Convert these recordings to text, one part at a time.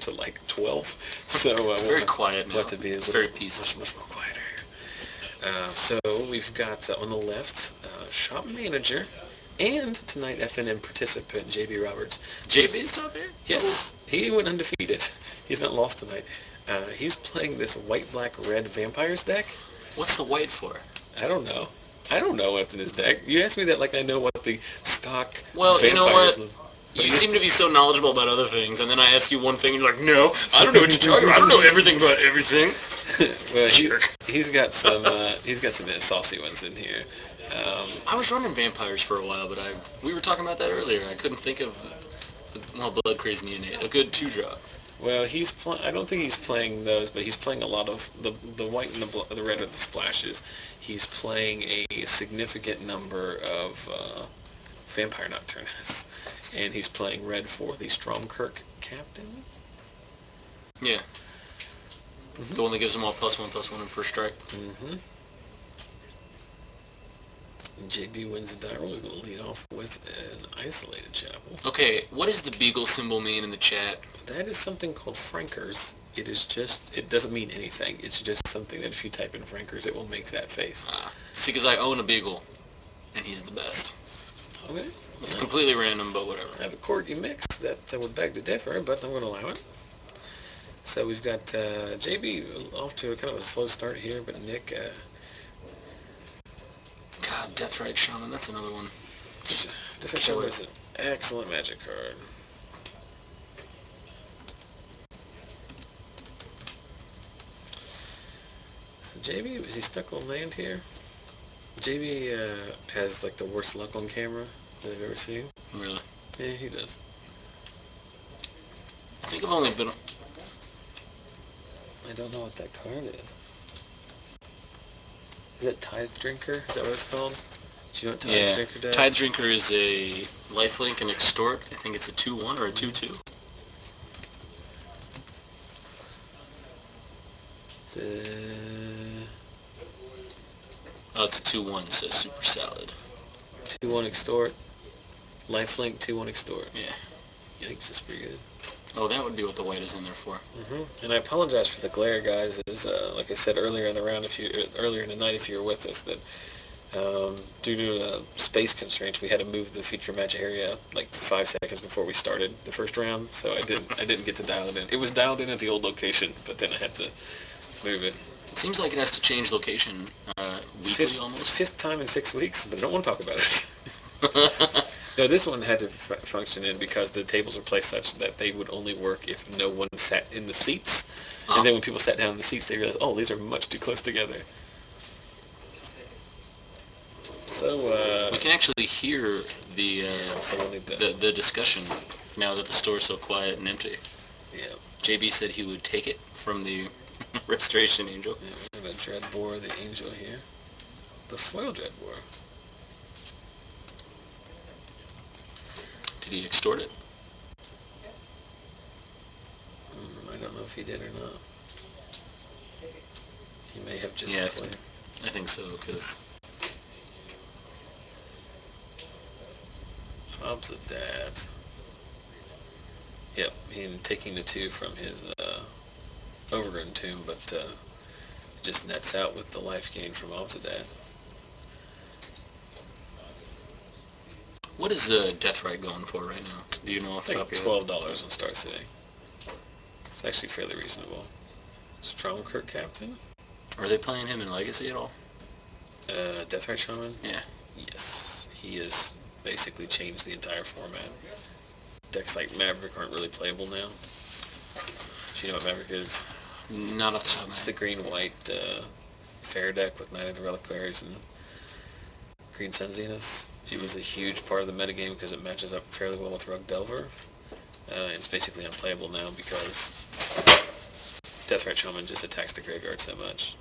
to like 12. So it's very quiet now. What to be It's very peaceful. Much more quieter. So we've got on the left shop manager and tonight FNM participant JB Roberts. JB's out there? Yes, he went undefeated. He's not lost tonight. He's playing this white, black, red vampires deck. What's the white for? I don't know. I don't know what's in his deck. You asked me that like I know what the stock Well, you know what? But you seem to be so knowledgeable about other things, and then I ask you one thing, and you're like, no, I don't know what you're talking about. I don't know everything about everything. Well, he's got some saucy ones in here. I was running vampires for a while, but we were talking about that earlier. I couldn't think of Blood Crazy Neonate, a good 2-drop. Well, I don't think he's playing those, but he's playing a lot of the white and the red are the splashes. He's playing a significant number of Vampire Nocturnus, and he's playing red for the Stromkirk Captain. Yeah. Mm-hmm. The one that gives them all +1/+1 in first strike. Mm-hmm. JB wins the die roll. Is going to lead off with an isolated chapel. Okay, what does the beagle symbol mean in the chat? That is something called Frankers. It doesn't mean anything. It's just something that if you type in Frankers, it will make that face. See, because I own a beagle, and he's the best. Okay. It's completely random, but whatever. I have a Corgi mix that would beg to differ, but I'm going to allow it. So we've got JB off to a kind of a slow start here, but Nick... God, Deathrite Shaman, that's another one. Deathrite Shaman is an excellent Magic card. So JB, is he stuck on land here? JB has like the worst luck on camera that I've ever seen. Really? Yeah, he does. I think I've only been... I don't know what that card is. Is it Tithe Drinker? Is that what it's called? Do you know what Tithe Drinker does? Tithe Drinker is a lifelink and extort. I think it's a 2/1 or a 2/2. Oh, it's a 2/1. It says super salad. 2/1 extort. Lifelink 2/1 extort. Yeah. Yikes, that's pretty good. Oh, that would be what the white is in there for. Mm-hmm. And I apologize for the glare, guys. Is like I said earlier in the round, earlier in the night, if you were with us, that due to space constraints, we had to move the feature match area like 5 seconds before we started the first round. So I didn't get to dial it in. It was dialed in at the old location, but then I had to move it. It seems like it has to change location weekly almost. 5th time in 6 weeks, but I don't want to talk about it. No, this one had to function in because the tables were placed such that they would only work if no one sat in the seats. And then when people sat down in the seats, they realized, oh, these are much too close together. So, we can actually hear the discussion now that the store is so quiet and empty. Yeah. JB said he would take it from the Restoration Angel. Yeah, we have a Dreadbore, the Angel here. The foil Dreadbore. Did he extort it? I don't know if he did or not. He may have just played. I think so, because... Obsidat. Yep, he's taking the 2 from his Overgrown Tomb, but just nets out with the life gain from Obsidat. What is Deathrite going for right now? Do you know off the top of your head? $12 on Star City. It's actually fairly reasonable. Stromkirk Captain? Are they playing him in Legacy at all? Deathrite Shaman? Yeah. Yes. He has basically changed the entire format. Decks like Maverick aren't really playable now. Do you know what Maverick is? Not off the top of my head. It's the green-white fair deck with Night of the Reliquaries and Green Sun Zenith. It was a huge part of the metagame because it matches up fairly well with Rogue Delver. It's basically unplayable now because Deathrite Shaman just attacks the graveyard so much.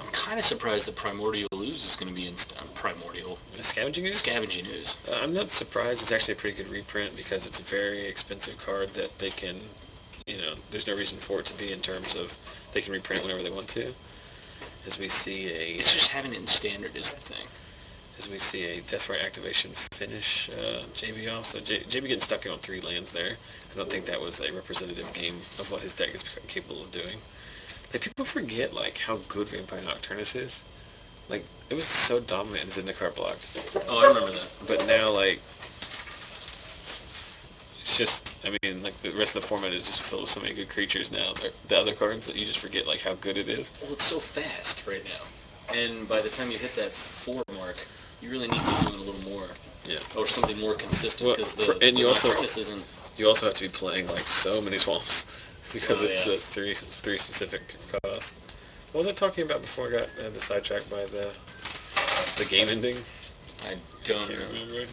I'm kind of surprised that Primordial Ooze is going to be in Primordial. Scavenging Ooze? Scavenging Ooze. I'm not surprised. It's actually a pretty good reprint because it's a very expensive card that they can, there's no reason for it to be in terms of they can reprint it whenever they want to. As we see It's just having it in Standard is the thing. as we see a Deathrite activation finish JB off. So JB getting stuck in on 3 lands there. I don't think that was a representative game of what his deck is capable of doing. Like, people forget, like, how good Vampire Nocturnus is. Like, it was so dominant in Zendikar block. Oh, I remember that. But now, like, it's just, I mean, like, the rest of the format is just filled with so many good creatures now. The other cards that you just forget, like, how good it is. Well, it's so fast right now. And by the time you hit that 4 mark, you really need to be doing a little more. Yeah. Or something more consistent, because you also isn't... You also have to be playing, like, so many swamps, because it's yeah. three specific costs. What was I talking about before I got sidetracked by the game ending? I don't remember. We're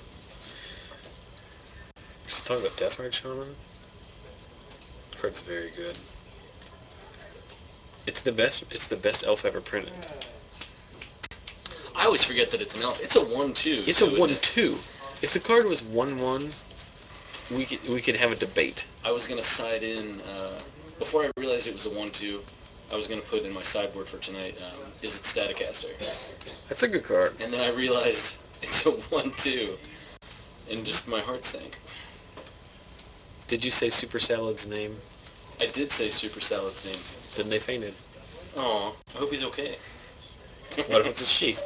still talking about Deathrite Shaman. The card's very good. It's the best elf ever printed. I always forget that it's an elf. It's a 1/2. It's a 1/2. If the card was 1/1, we could have a debate. I was gonna side in before I realized it was a 1/2. I was gonna put in my sideboard for tonight. Is it Staticaster? That's a good card. And then I realized it's a 1/2, and just my heart sank. Did you say Super Salad's name? I did say Super Salad's name. Then they fainted. Oh, I hope he's okay. What if it's a she?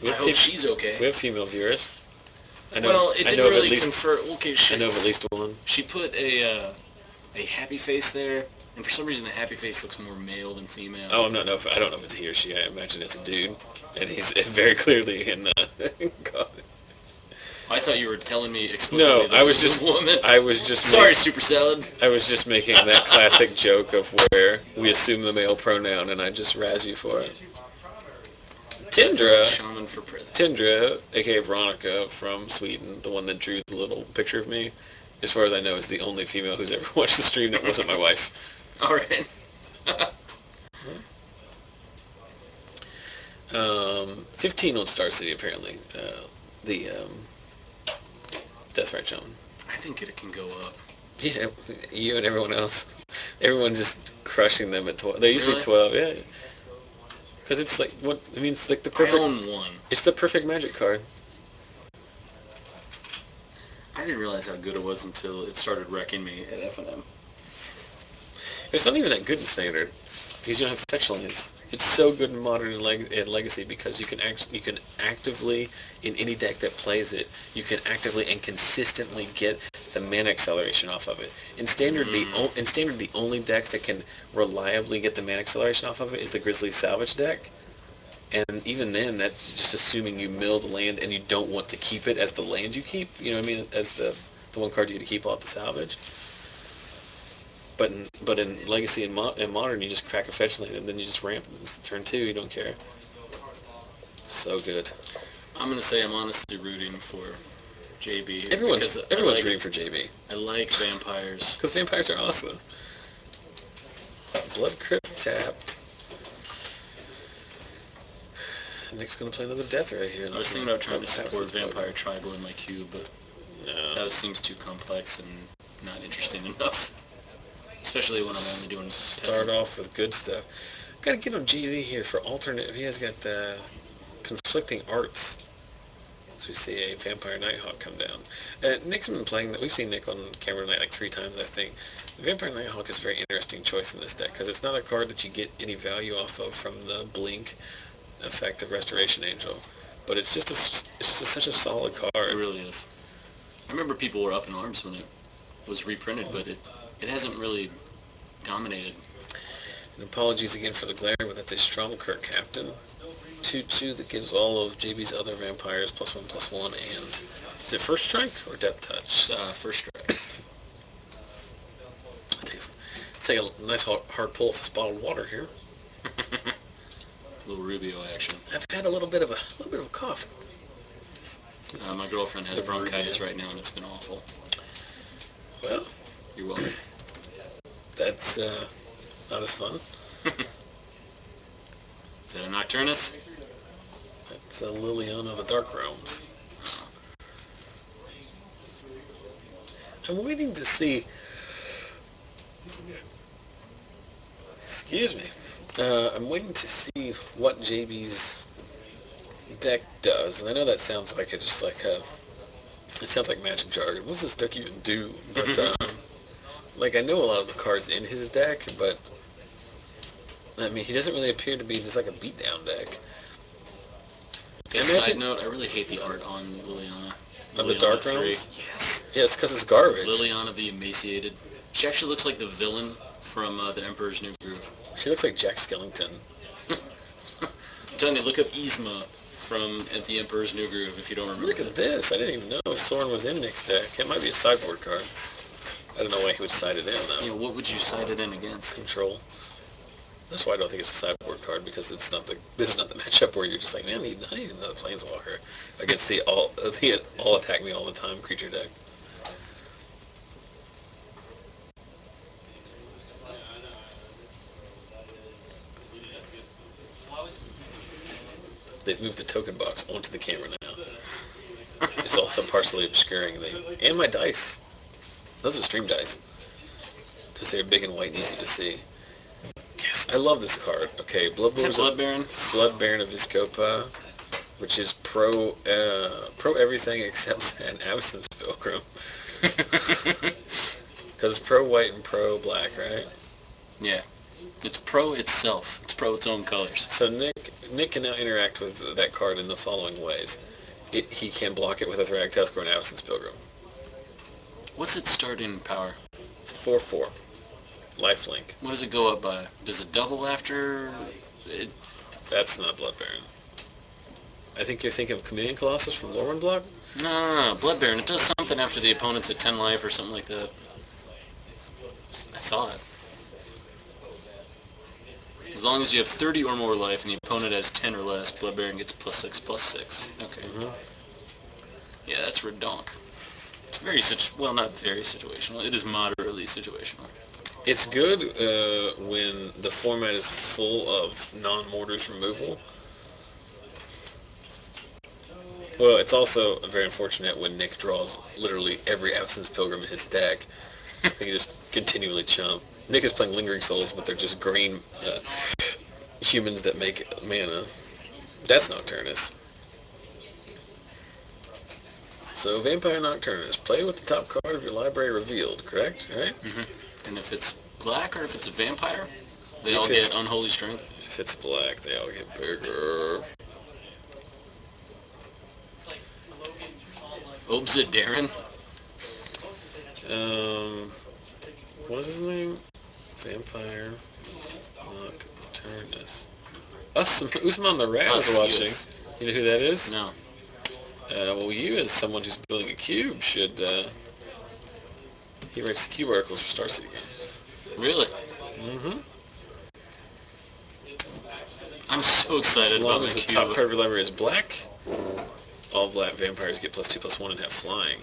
I hope she's okay. We have female viewers. Well, it didn't really confer. Okay, I know of at least one. She put a happy face there, and for some reason the happy face looks more male than female. Oh, I don't know if it's he or she. I imagine it's a dude, and he's very clearly in God. I thought you were telling me explicitly that I was just a woman. I was just sorry, Super Salad. I was just making that classic joke of where we assume the male pronoun, and I just razz you for it. Tindra, Shaman for president. Tindra, aka Veronica from Sweden, the one that drew the little picture of me, as far as I know, is the only female who's ever watched the stream that wasn't my wife. All right. 15 on Star City apparently. The Deathrite Shaman. I think it can go up. Yeah, you and everyone else. Everyone just crushing them at 12. They usually 12, yeah. Because it's like, what, I mean, it's like the perfect... I own one. It's the perfect Magic card. I didn't realize how good it was until it started wrecking me at FNM. It's not even that good in Standard, because you don't have fetch lands. It's so good in Modern and Legacy because you can actively, in any deck that plays it, you can actively and consistently get the mana acceleration off of it. In Standard, the only deck that can reliably get the mana acceleration off of it is the Grizzly Salvage deck. And even then, that's just assuming you mill the land and you don't want to keep it as the land you keep. You know what I mean? As the one card you get to keep off the salvage. But in Legacy and Modern, you just crack a fetch land and then you just ramp. It's turn 2, you don't care. So good. I'm gonna say I'm honestly rooting for JB here. Everyone's rooting for JB. I like vampires. Because vampires are awesome. Blood Crypt tapped. Nick's gonna play another death right here. I was thinking about trying to support Vampire Tribal in my cube, but that seems too complex and not interesting enough. Especially when I'm only doing Start off with good stuff. Gotta get on GV here for alternate. He has got conflicting arts. So we see a Vampire Nighthawk come down. Nick's been playing that. We've seen Nick on camera tonight like 3 times, I think. The Vampire Nighthawk is a very interesting choice in this deck because it's not a card that you get any value off of from the blink effect of Restoration Angel, but it's just such a solid card. It really is. I remember people were up in arms when it was reprinted, but it hasn't really dominated. And apologies again for the glare, but that's a Stromkirk Captain. 2/2 that gives all of JB's other vampires +1/+1, and is it First Strike or Death Touch? First Strike. Let's take a nice hard pull of this bottled water here. Little Rubio action. I've had a little bit of a cough. My girlfriend has bronchitis right now, and it's been awful. Well, you're welcome. That's not as fun. Is that a Nocturnus? That's a Liliana of the Dark Realms. I'm waiting to see. Excuse me. I'm waiting to see what JB's deck does, and I know that sounds like it sounds like Magic jargon. What's this deck even do? But like I know a lot of the cards in his deck, but I mean he doesn't really appear to be just like a beatdown deck. Side note, I really hate the art on Liliana. Of the Dark Realms? Yes. Yeah, it's because it's garbage. Liliana the Emaciated. She actually looks like the villain from The Emperor's New Groove. She looks like Jack Skellington. I'm telling you, look up Yzma from The Emperor's New Groove if you don't remember. Look at this. I didn't even know Sorin was in Nick's deck. It might be a sideboard card. I don't know why he would side it in, though. Yeah, what would you side it in against? Control. That's why I don't think it's a sideboard card, because this is not the matchup where you're just like, man, I need another Planeswalker against the all attack me all the time creature deck. They've moved the token box onto the camera now. It's also partially obscuring and my dice. Those are stream dice, because they're big and white and easy to see. Yes, I love this card. Okay, Blood Baron? Blood Baron of Vizkopa, which is pro everything except an Absence Pilgrim. Because it's pro white and pro black, right? Yeah. It's pro itself. It's pro its own colors. So Nick can now interact with that card in the following ways. He can block it with a Thragtusk or an Absence Pilgrim. What's its starting power? It's a 4/4. Lifelink. What does it go up by? Does it double after it? That's not Blood Baron. I think you're thinking of Chameleon Colossus from Lorwyn Block? No, Blood Baron. It does something after the opponent's at 10 life or something like that. I thought. As long as you have 30 or more life and the opponent has 10 or less, Blood Baron gets +6/+6. Okay. Mm-hmm. Yeah, that's redonk. It's well, not very situational. It is moderately situational. It's good when the format is full of non-mortars removal. Well, it's also very unfortunate when Nick draws literally every Absence Pilgrim in his deck. So he just continually chump. Nick is playing Lingering Souls, but they're just green humans that make mana. That's Nocturnus. So Vampire Nocturnus, play with the top card of your library revealed, correct? Right? Mm-hmm. And if it's black or if it's a vampire, they all get Unholy Strength. If it's black, they all get bigger. Obsidian. What is his name? Vampire Nocturnus. Usman the Rat was watching. Yes. You know who that is? No. Well, you as someone who's building a cube should. He writes the cube articles for Star City Games. Really? Mm-hmm. I'm so excited about my cube. As long as the top card of your library is black, all black vampires get +2/+1 and have flying.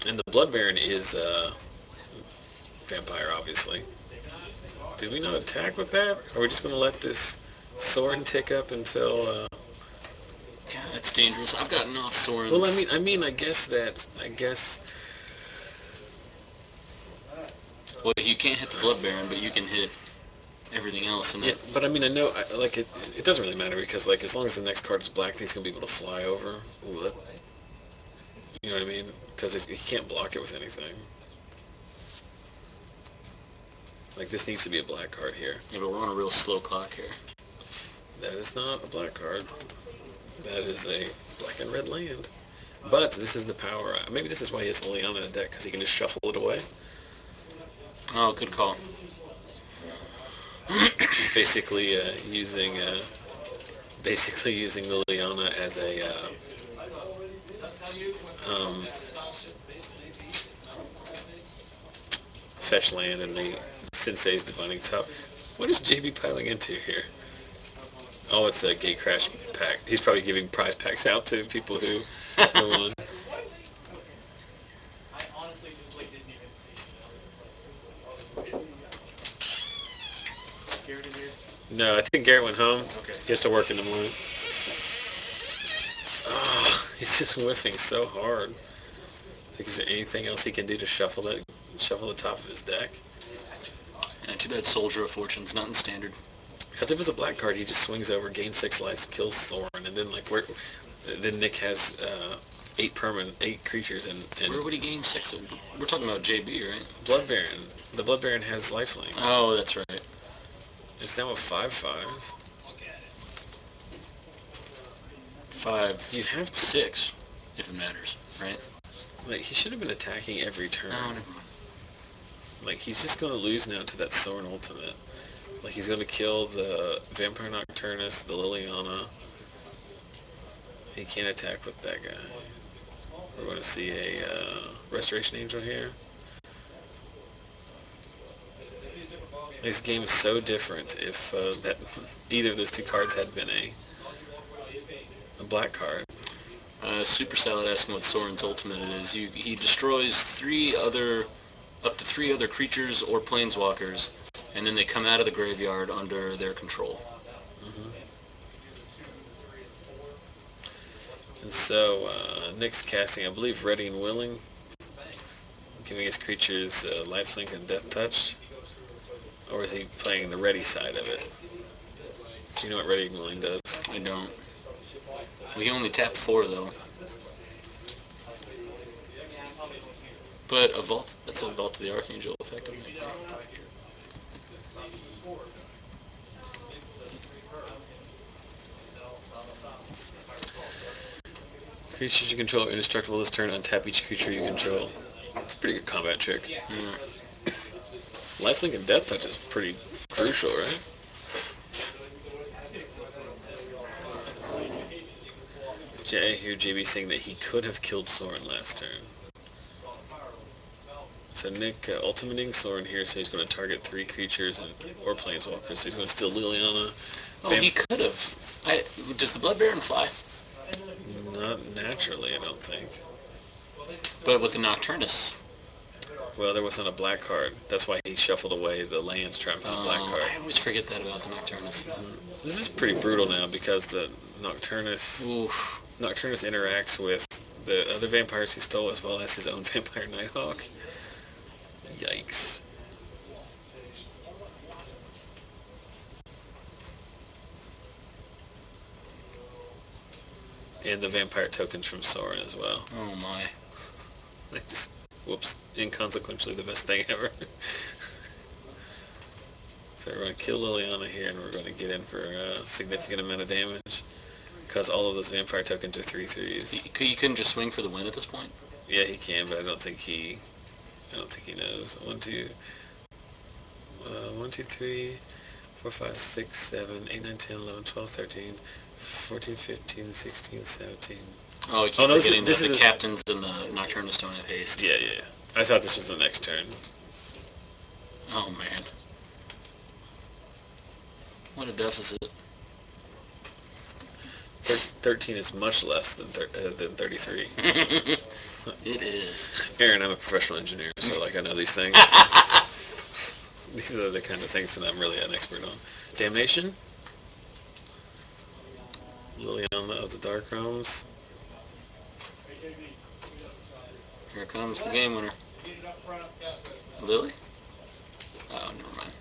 And the Blood Baron is vampire, obviously. Did we not attack with that? Or are we just going to let this Sorin tick up until... God, that's dangerous. I've gotten off Sorins. Well, I guess... Well, you can't hit the Blood Baron, but you can hit everything else in it. Yeah, but I mean, I know, it doesn't really matter, because, like, as long as the next card is black, he's going to be able to fly over. Ooh, you know what I mean? Because he can't block it with anything. Like, this needs to be a black card here. Yeah, but we're on a real slow clock here. That is not a black card. That is a black and red land. But this is the power. Maybe this is why he has Liliana in the deck, because he can just shuffle it away. Oh, good call. He's basically using Liliana as a fetch land in the Sensei's Divining Top. What is JB piling into here? Oh, it's a Gate Crash pack. He's probably giving prize packs out to people who won. No, I think Garrett went home. Okay. He has to work in the morning. Oh, he's just whiffing so hard. Is there anything else he can do to shuffle the top of his deck? Yeah, too bad Soldier of Fortune's not in Standard. Because if it's a black card, he just swings over, gains 6 lives, kills Soren, and then then Nick has 8 creatures and Where would he gain 6? We're talking about JB, right? Blood Baron. The Blood Baron has lifelink. Oh, that's right. It's now a 5/5. 5. You have to, 6, if it matters, right? like, he should have been attacking every turn. Oh, never mind. Like, he's just going to lose now to that Soren ultimate. Like, he's going to kill the Vampire Nocturnus, the Liliana. He can't attack with that guy. We're going to see a Restoration Angel here. This game is so different if that either of those 2 cards had been a black card. Super Salad asking what Soren's ultimate is. He destroys up to 3 other creatures or planeswalkers, and then they come out of the graveyard under their control. Mm-hmm. And so Nick's casting, I believe, Ready and Willing, giving his creatures lifelink and death touch. Or is he playing the ready side of it? Do you know what Ready and Willing does? I don't. We only tapped 4 though. But that's a Vault to the Archangel effect. Creatures you control are indestructible this turn. Untap each creature you control. It's a pretty good combat trick. Yeah. Lifelink and Death Touch is pretty crucial, right? I hear JB saying that he could have killed Soren last turn. So Nick ultimating Soren here, so he's going to target 3 creatures or planeswalkers. So he's going to steal Liliana. Oh, he could have. Does the Blood Baron fly? Not naturally, I don't think. But with the Nocturnus. Well, there wasn't a black card. That's why he shuffled away the lands, trying to find a black card. I always forget that about the Nocturnus. Mm-hmm. This is pretty brutal now because the Nocturnus interacts with the other vampires he stole as well as his own Vampire Nighthawk. Yikes. And the vampire tokens from Soren as well. Oh my. Like just, whoops, inconsequentially the best thing ever. So we're going to kill Liliana here and we're going to get in for a significant amount of damage. Because all of those vampire tokens are 3/3s. You couldn't just swing for the win at this point? Yeah, he can, but I don't think he knows. 1, 2, 3, 4, 5, 6, 7, 8, 9, 10, 11, 12, 13, 14, 15, 16, 17. Oh, I keep forgetting that the captains and the Nocturnus don't have haste. Yeah. I thought this was the next turn. Oh, man. What a deficit. 13 is much less than 33. It is. Aaron, I'm a professional engineer, so I know these things. These are the kind of things that I'm really an expert on. Damnation. Liliana of the Dark Realms. Here comes the game winner. Lily? Oh, never mind.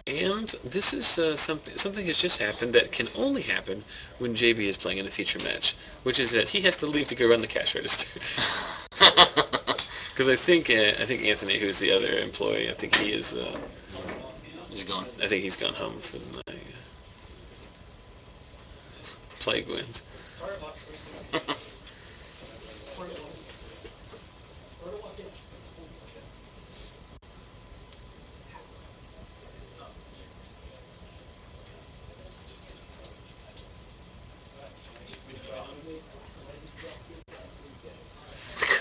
And this is something has just happened that can only happen when JB is playing in a feature match, which is that he has to leave to go run the cash register. Because I think Anthony, who's the other employee, I think he is. He's gone. I think he's gone home for the night. Plague wins.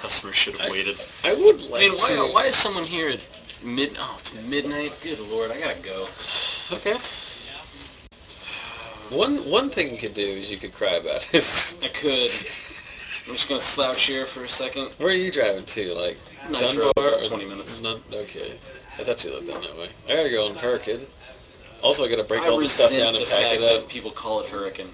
Customer should have waited. I would like to. Why is someone here at it's midnight? Good Lord, I gotta go. Okay. One thing you could do is you could cry about it. I could. I'm just gonna slouch here for a second. Where are you driving to? Like Nitro, Dunbar? about 20 minutes. Okay. I thought you lived down that way. I gotta go on Hurricane. Also, I gotta break all this stuff down and pack it up. That people call it Hurricane.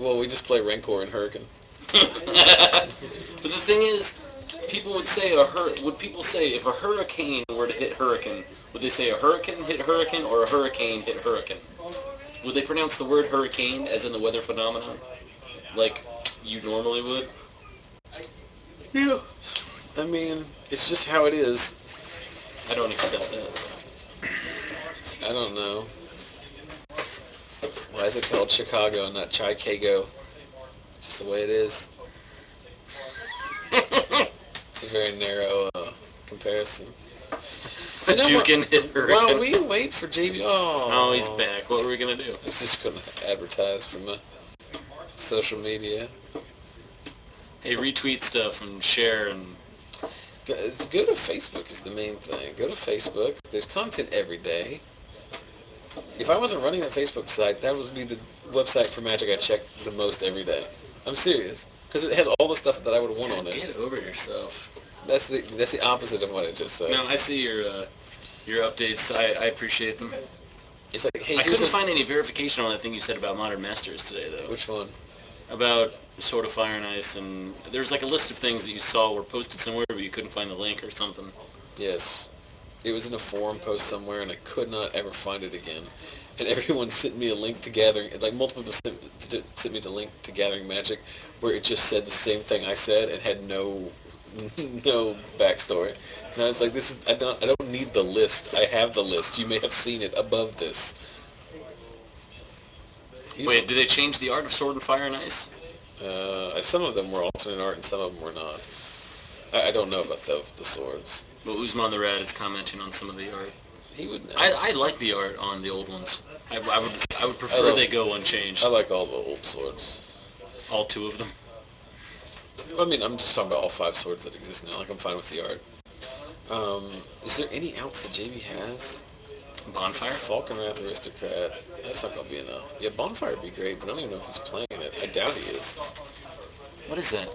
Well, we just play Rancor and Hurricane. But the thing is, People would say would people say if a hurricane were to hit hurricane, would they say a hurricane hit hurricane or a hurricane hit hurricane? Would they pronounce the word hurricane as in the weather phenomenon, like you normally would? Yeah. I mean, it's just how it is. I don't accept that. I don't know. Why is it called Chicago and not Chicago? Just the way it is. It's a very narrow comparison. Hadouken hit hurricane. While we wait for JB... Oh, he's back. What are we going to do? It's just going to advertise from social media. Hey, retweet stuff and share and... Go to Facebook is the main thing. Go to Facebook. There's content every day. If I wasn't running that Facebook site, that would be the website for Magic I check the most every day. I'm serious. Because it has all the stuff that I would want on it. Get over yourself. That's the opposite of what I just said. No, I see your updates. I appreciate them. It's like, hey, I couldn't find any verification on that thing you said about Modern Masters today, though. Which one? About Sword of Fire and Ice, and there's like a list of things that you saw were posted somewhere, but you couldn't find the link or something. Yes. It was in a forum post somewhere, and I could not ever find it again. And everyone sent me a link to Gathering, like multiple people sent me the link to Gathering Magic, where it just said the same thing I said and had no backstory. And I was like, I don't need the list. I have the list. You may have seen it above this. Wait, did they change the art of Sword and Fire and Ice? Some of them were alternate art and some of them were not. I don't know about the swords. Well, Uzman the Rat is commenting on some of the art. He would know. I like the art on the old ones. I would prefer they go unchanged. I like all the old swords. All 2 of them. I mean, I'm just talking about all 5 swords that exist now. Like, I'm fine with the art. Is there any outs that JB has? Bonfire? Falconwrath Aristocrat. That's not going to be enough. Yeah, Bonfire would be great, but I don't even know if he's playing it. I doubt he is. What is that?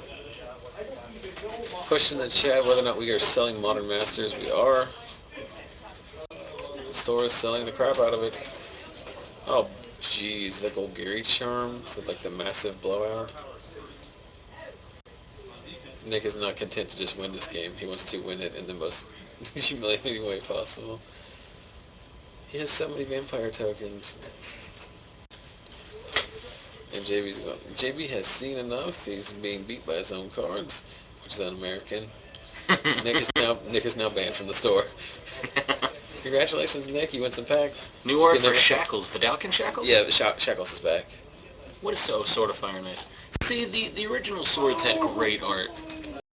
Question in the chat whether or not we are selling Modern Masters. We are. The store is selling the crap out of it. Oh, jeez. That gold Gary charm with, like, the massive blowout. Nick is not content to just win this game. He wants to win it in the most humiliating way possible. He has so many vampire tokens. And JB's going, JB has seen enough. He's being beat by his own cards, which is un-American. Nick is now banned from the store. Congratulations, Nick. You win some packs. New art for Shackles. Vidalcan Shackles? Yeah, Shackles is back. What is Sword of Fire and Ice? See, the original swords had great art.